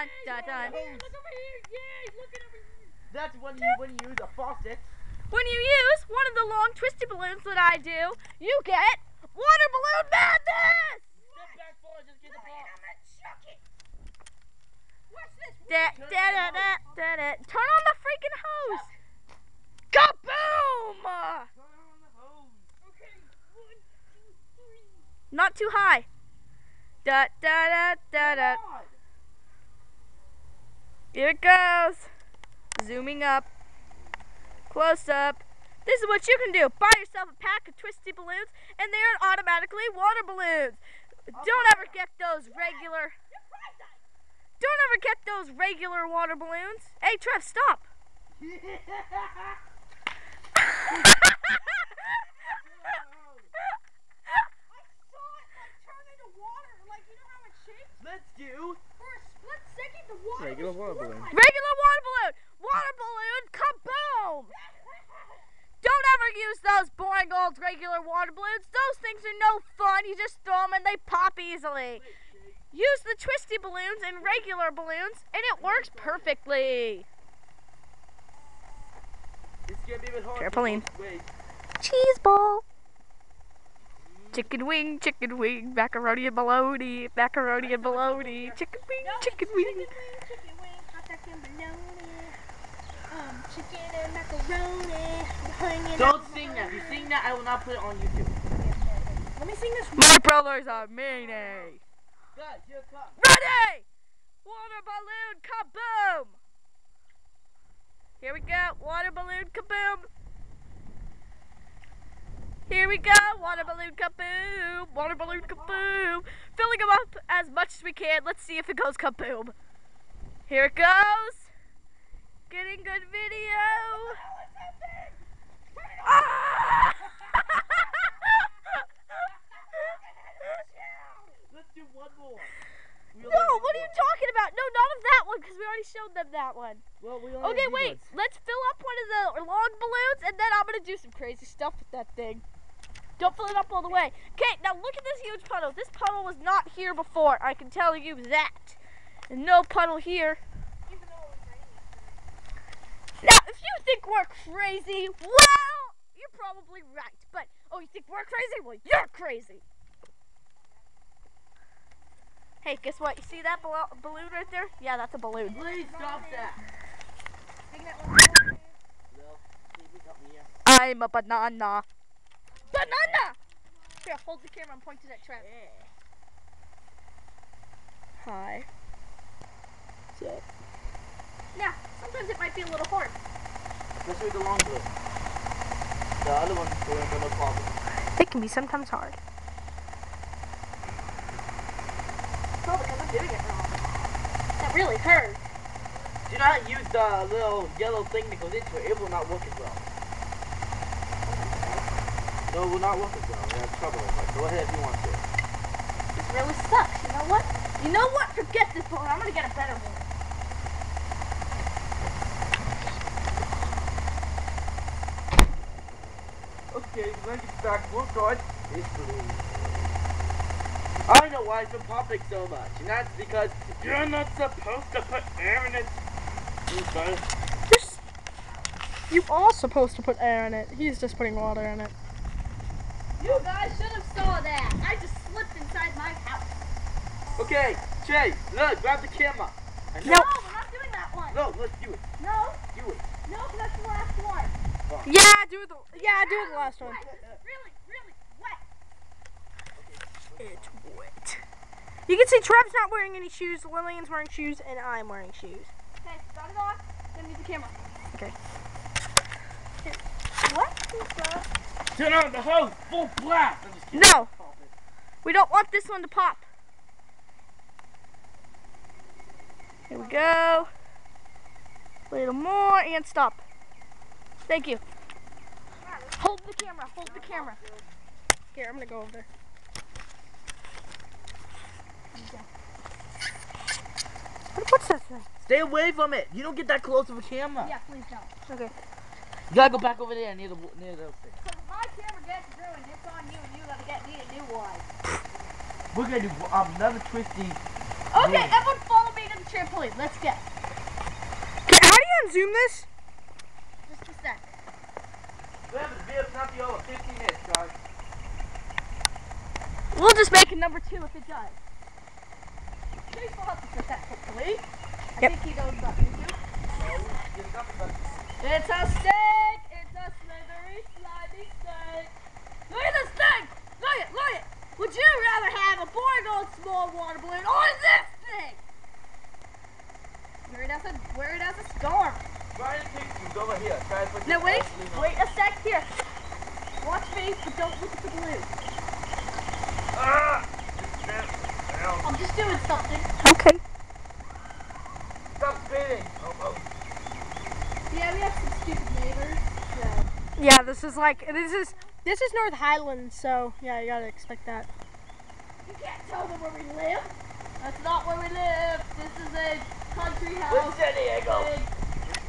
dun, dun, dun. Look over here. Yeah, he's looking over here. That's when you use a faucet. When you use one of the long twisty balloons that I do, you get water balloon madness! Step back forward, just get the ball. I'm gonna chuck it. What's this? Turn on the freaking hose! Kaboom! Turn on the hose. Okay, 1, 2, 3. Not too high. Da da da da da. God. Here it goes. Zooming up. Close up. This is what you can do. Buy yourself a pack of twisty balloons and they're automatically water balloons. Don't ever get those regular water balloons. Hey Trev, stop. Let's do Regular water balloon. Regular water balloon. Water balloon, kaboom! Don't ever use those boring old regular water balloons. Those things are no fun. You just throw them and they pop easily. Use the twisty balloons and regular balloons and it works perfectly. It's gonna be a bit hard. Trampoline. Wait. Cheese ball. Chicken wing, macaroni and bologna, macaroni and bologna, chicken wing, chicken wing. Hot dog and bologna. Chicken and macaroni. Don't sing that. If you sing that, I will not put it on YouTube. Let me sing this. My brothers are meanie. Guys, here it comes. Ready! Water balloon kaboom! Here we go, water balloon kaboom! Here we go, water balloon kaboom! Water balloon kaboom! Filling them up as much as we can. Let's see if it goes kaboom. Here it goes. Getting good video. Ah! Let's do one more. No, what are you talking about? No, not of that one, because we already showed them that one. Well, we only Okay, have wait. these ones. Let's fill up one of the long balloons, and then I'm going to do some crazy stuff with that thing. Don't fill it up all the way. Okay, now look at this huge puddle. This puddle was not here before. I can tell you that. And no puddle here. Now, if you think we're crazy, well, you're probably right. But, oh, you think we're crazy? Well, you're crazy. Hey, guess what? You see that balloon right there? Yeah, that's a balloon. Please stop that. No, please help me here. I'm a banana. Banana! Here, hold the camera and point it at Trev. Yeah. Hi. What's up? Now, sometimes it might be a little hard. Especially with the long balloon. The other one's going to no problem. It can be sometimes hard. Probably because I'm doing it wrong. That really hurt. Do not use the little yellow thing that goes into it. It will not work as well. No, it will not work as well. We have trouble. But go ahead if you want to. This really sucks. You know what? You know what? Forget this balloon. I'm going to get a better one. Okay, let's get back. Work on this balloon. I know why it's been popping so much, and that's because you're not supposed to put air in it. Okay. You are supposed to put air in it. He's just putting water in it. You guys should have saw that. I just slipped inside my house. Okay, Jay, look, grab the camera. And No, we're not doing that one. No, let's do it. No, Do it. no, because that's the last one. Yeah, do the last one. Right, this is really, really wet. It's wet. You can see Trev's not wearing any shoes, Lillian's wearing shoes, and I'm wearing shoes. Okay, start it off. Then use the camera. Okay. Here. What is that? Turn on the hose, full blast. I'm just kidding. No, we don't want this one to pop. Here we go. A little more and stop. Thank you. Hold the camera. Hold the camera. Here, I'm gonna go over there. What's this thing? Stay away from it. You don't get that close of a camera. Yeah, please don't. Okay. You gotta go back over there near those things. So if my camera gets ruined, it's on you, and you gotta get me a new one. We're gonna do another twisty. Okay, everyone follow me to the trampoline. Let's go. Okay, how do you unzoom this? Just a sec. Remember, the video's not be over 15 minutes, guys. We'll just make it number 2 if it does. Chase will help us with that, hopefully. I think he knows about YouTube. There's nothing but It's a steak! It's a slithery, slimy steak! Look at this thing! Look at it! Look at it! Would you rather have a boring old small water balloon or this thing? Wear it as a storm. Brian Pixie's over here. Try to put No, wait this a sec here. Watch me, but don't look at the balloon. Ah! I'm just doing something. Okay. Stop spinning! Oh. Yeah, we have some stupid neighbors. So. Yeah, this is North Highlands, so yeah, you gotta expect that. You can't tell them where we live. That's not where we live. This is a country house. San Diego.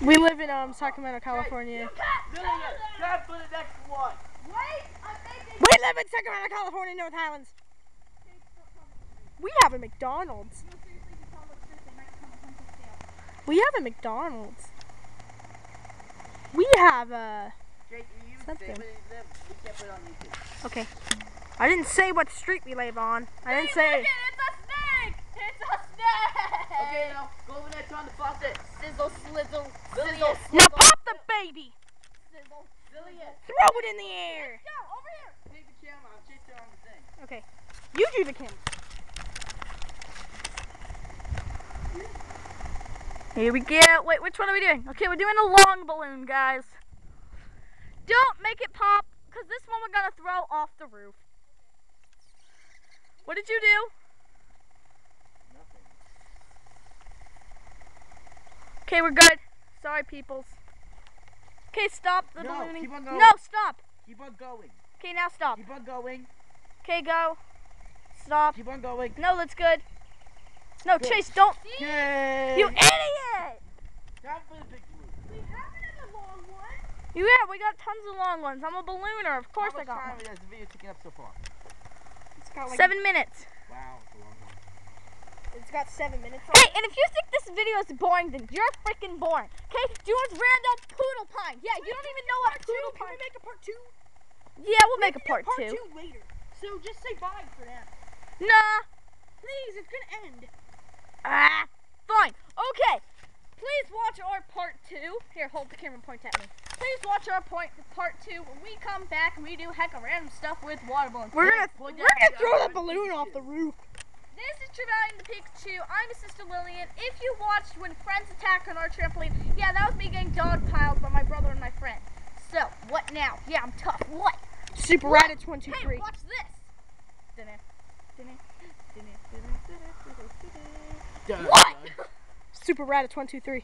We live in Sacramento, California. You can't tell them. Try for the next one. Wait, I'm making. We live in Sacramento, California, North Highlands. We have a McDonald's. No, seriously, you tell them the truth, they might come and hunt us down. We have a McDonald's. We have a. Jake, you Something. say where you live. We can't put it on YouTube. Okay. I didn't say what street we live on. I didn't Hey, say. look it, it's a snake! It's a snake! Okay, now go over there, turn the faucet. Sizzle, slizzle, Billy, sizzle, Now slizzle, pop the baby. sizzle. Billy, Throw it in the air. Go, over here! take the camera. I'll chase her on the thing. Okay. You do the camera. Here we go. Wait, which one are we doing? Okay, we're doing a long balloon, guys. Don't make it pop, because this one we're going to throw off the roof. What did you do? Nothing. Okay, we're good. Sorry, peoples. Okay, stop the No, ballooning. keep on going. No, stop. Keep on going. Okay, now stop. Keep on going. Okay, go. Stop. Keep on going. No, that's good. No, Good. Chase, don't. Yay! You idiot! Time for the big blue. We have another long one. Yeah, we got tons of long ones. I'm a ballooner. Of course I How got much time has the video taken up so far? It's got one. like 7 minutes. Wow, it's a long one. It's got 7 minutes. Hey, and if you think this video is boring, then you're freaking boring. Okay? Do you want random poodle pine? Yeah, you don't even know what poodle Can pine. we make a part 2? Yeah, we'll make a part Part 2. 2 later. So just say bye for now. Nah. Please, it's gonna end. Ah, fine. Okay. Please watch our part 2. Here, hold the camera and point at me. Please watch our part 2 when we come back and we do heck of random stuff with water balloons. We're gonna Point throw at the balloon off the roof. This is Trevelyan the Pikachu. I'm his sister Lillian. If you watched when friends attacked on our trampoline, yeah, that was me getting dogpiled by my brother and my friend. So, what now? Yeah, I'm tough. What? Super What? Rabbit 1, 2, Hey, 3. watch this. What? Super Rabbit 1, 2, 3.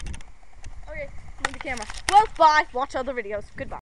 Okay, move the camera. Well, bye. Watch other videos. Goodbye.